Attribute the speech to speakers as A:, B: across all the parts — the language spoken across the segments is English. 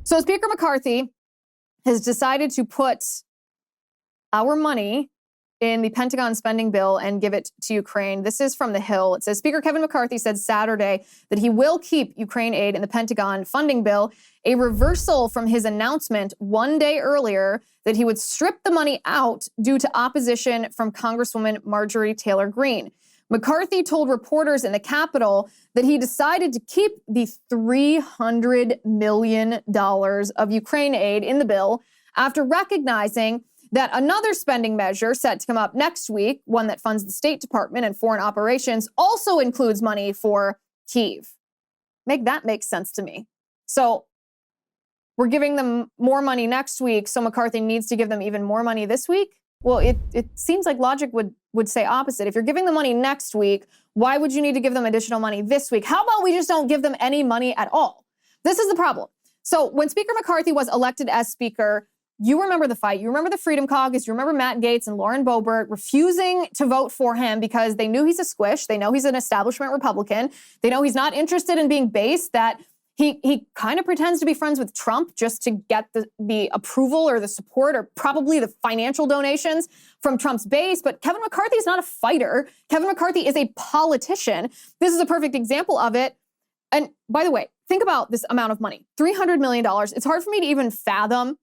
A: So Speaker McCarthy has decided to put our money in the Pentagon spending bill and give it to Ukraine. This is from The Hill. It says, Speaker Kevin McCarthy said Saturday that he will keep Ukraine aid in the Pentagon funding bill, a reversal from his announcement one day earlier that he would strip the money out due to opposition from Congresswoman Marjorie Taylor Greene. McCarthy told reporters in the Capitol that he decided to keep the $300 million of Ukraine aid in the bill after recognizing that another spending measure set to come up next week, one that funds the State Department and foreign operations, also includes money for Kyiv. Make sense to me. So we're giving them more money next week, so McCarthy needs to give them even more money this week? Well, it seems like logic would say opposite. If you're giving them money next week, why would you need to give them additional money this week? How about we just don't give them any money at all? This is the problem. So when Speaker McCarthy was elected as Speaker, you remember the fight. You remember the Freedom Caucus. You remember Matt Gaetz and Lauren Boebert refusing to vote for him because they knew he's a squish. They know he's an establishment Republican. They know he's not interested in being base, that he kind of pretends to be friends with Trump just to get the approval or the support or probably the financial donations from Trump's base. But Kevin McCarthy is not a fighter. Kevin McCarthy is a politician. This is a perfect example of it. And by the way, think about this amount of money, $300 million. It's hard for me to even fathom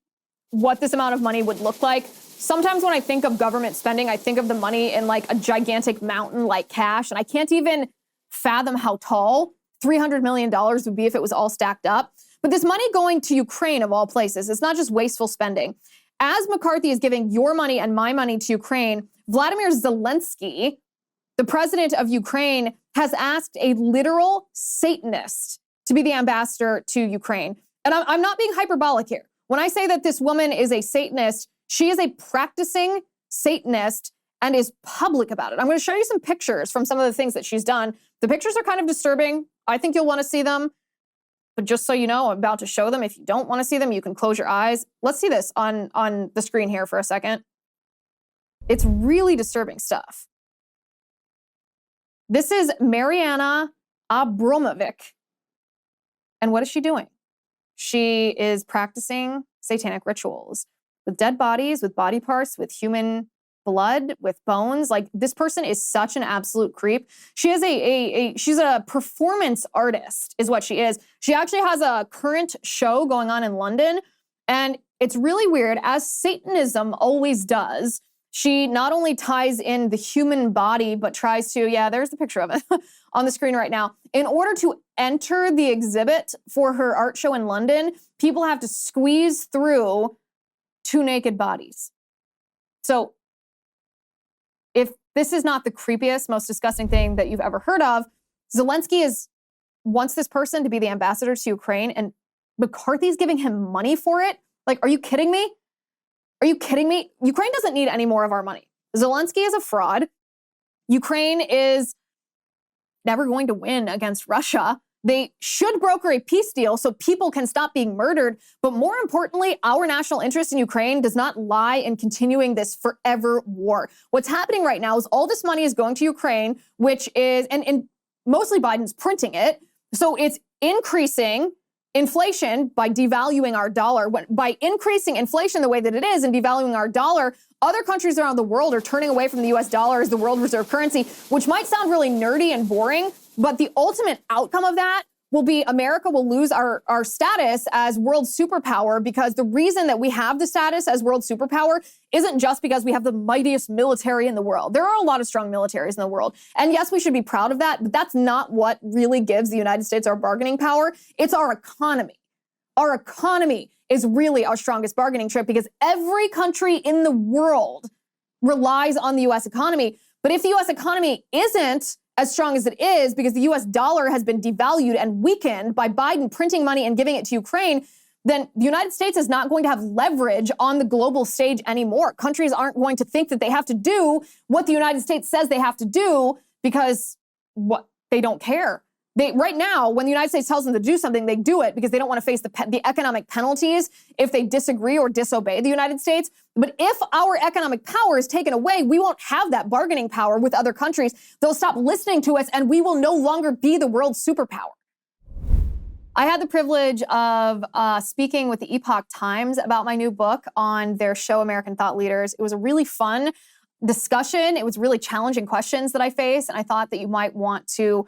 A: what this amount of money would look like. Sometimes when I think of government spending, I think of the money in like a gigantic mountain like cash, and I can't even fathom how tall $300 million would be if it was all stacked up. But this money going to Ukraine, of all places, it's not just wasteful spending. As McCarthy is giving your money and my money to Ukraine, Volodymyr Zelensky, the president of Ukraine, has asked a literal Satanist to be the ambassador to Ukraine. And I'm not being hyperbolic here. When I say that this woman is a Satanist, she is a practicing Satanist and is public about it. I'm going to show you some pictures from some of the things that she's done. The pictures are kind of disturbing. I think you'll want to see them. But just so you know, I'm about to show them. If you don't want to see them, you can close your eyes. Let's see this on the screen here for a second. It's really disturbing stuff. This is Mariana Abramovic. And what is she doing? She is practicing satanic rituals with dead bodies, with body parts, with human blood, with bones. Like, this person is such an absolute creep. She is she's a performance artist is what she is. She actually has a current show going on in London, and it's really weird. As Satanism always does, she not only ties in the human body, but tries to, there's the picture of it on the screen right now. In order to enter the exhibit for her art show in London, people have to squeeze through two naked bodies. So if this is not the creepiest, most disgusting thing that you've ever heard of, Zelensky wants this person to be the ambassador to Ukraine, and McCarthy's giving him money for it? Like, are you kidding me? Are you kidding me? Ukraine doesn't need any more of our money. Zelensky is a fraud. Ukraine is never going to win against Russia. They should broker a peace deal so people can stop being murdered. But more importantly, our national interest in Ukraine does not lie in continuing this forever war. What's happening right now is all this money is going to Ukraine, which is, and mostly Biden's printing it. So it's increasing inflation by devaluing our dollar. By increasing inflation the way that it is and devaluing our dollar, other countries around the world are turning away from the US dollar as the world reserve currency, which might sound really nerdy and boring, but the ultimate outcome of that will be America will lose our status as world superpower, because the reason that we have the status as world superpower isn't just because we have the mightiest military in the world. There are a lot of strong militaries in the world. And yes, we should be proud of that, but that's not what really gives the United States our bargaining power. It's our economy. Our economy is really our strongest bargaining chip, because every country in the world relies on the US economy. But if the US economy isn't as strong as it is because the US dollar has been devalued and weakened by Biden printing money and giving it to Ukraine, then the United States is not going to have leverage on the global stage anymore. Countries aren't going to think that they have to do what the United States says they have to do because they don't care. Right now, when the United States tells them to do something, they do it because they don't want to face the economic penalties if they disagree or disobey the United States. But if our economic power is taken away, we won't have that bargaining power with other countries. They'll stop listening to us, and we will no longer be the world superpower. I had the privilege of speaking with the Epoch Times about my new book on their show, American Thought Leaders. It was a really fun discussion. It was really challenging questions that I faced, and I thought that you might want to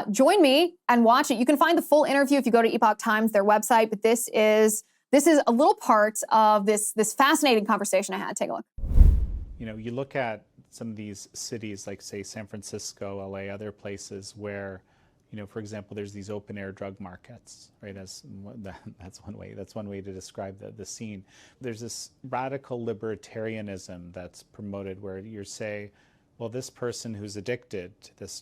A: join me and watch it. You can find the full interview if you go to Epoch Times, their website, but this is a little part of this fascinating conversation I had. Take a look.
B: You know, you look at some of these cities like, say, San Francisco, LA, other places where, you know, for example, there's these open air drug markets, right? That's one way. That's one way to describe the scene. There's this radical libertarianism that's promoted where you say, well, this person who's addicted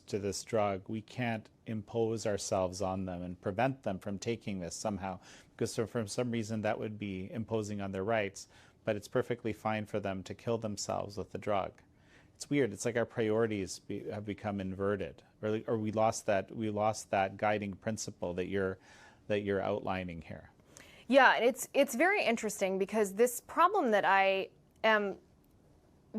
B: to this drug, we can't impose ourselves on them and prevent them from taking this somehow, because for some reason that would be imposing on their rights. But it's perfectly fine for them to kill themselves with the drug. It's weird. It's like our priorities have become inverted, or we lost that guiding principle that you're outlining here.
C: Yeah, it's very interesting because this problem that I am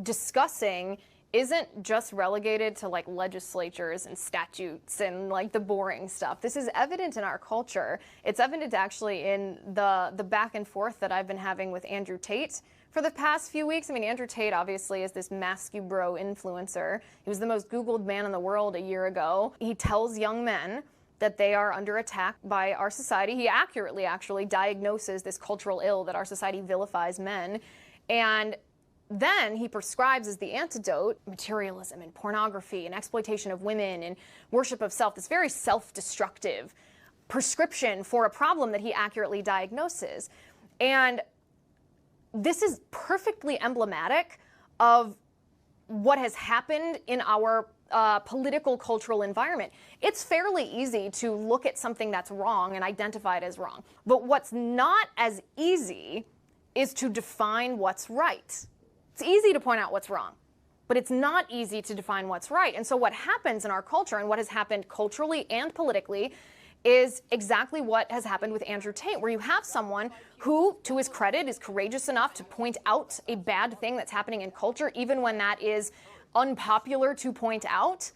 C: discussing isn't just relegated to like legislatures and statutes and like the boring stuff. This is evident in our culture. It's evident actually in the back and forth that I've been having with Andrew Tate for the past few weeks. I mean, Andrew Tate obviously is this mascu-bro influencer. He was the most Googled man in the world a year ago. He tells young men that they are under attack by our society. He accurately actually diagnoses this cultural ill that our society vilifies men. And then he prescribes as the antidote materialism and pornography and exploitation of women and worship of self, this very self-destructive prescription for a problem that he accurately diagnoses. And this is perfectly emblematic of what has happened in our political cultural environment. It's fairly easy to look at something that's wrong and identify it as wrong. But what's not as easy is to define what's right. It's easy to point out what's wrong, but it's not easy to define what's right. And so what happens in our culture and what has happened culturally and politically is exactly what has happened with Andrew Tate, where you have someone who, to his credit, is courageous enough to point out a bad thing that's happening in culture, even when that is unpopular to point out.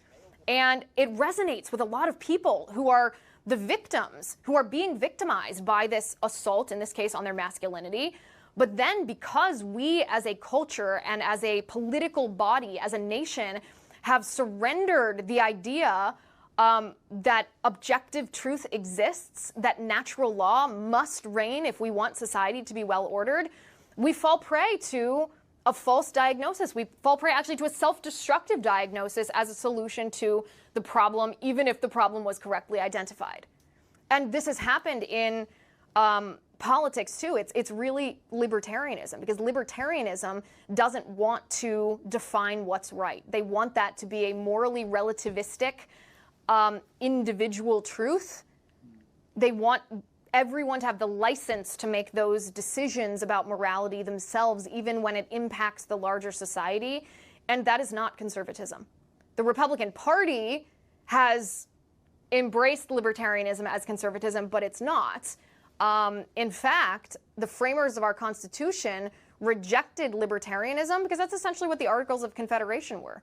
C: And it resonates with a lot of people who are the victims, who are being victimized by this assault, in this case on their masculinity. But then because we as a culture and as a political body, as a nation, have surrendered the idea that objective truth exists, that natural law must reign if we want society to be well ordered, we fall prey to a false diagnosis. We fall prey actually to a self-destructive diagnosis as a solution to the problem, even if the problem was correctly identified. And this has happened in politics too. It's really libertarianism, because libertarianism doesn't want to define what's right. They want that to be a morally relativistic individual truth. They want everyone to have the license to make those decisions about morality themselves, even when it impacts the larger society. And that is not conservatism. The Republican Party has embraced libertarianism as conservatism, but it's not. In fact, the framers of our Constitution rejected libertarianism because that's essentially what the Articles of Confederation were.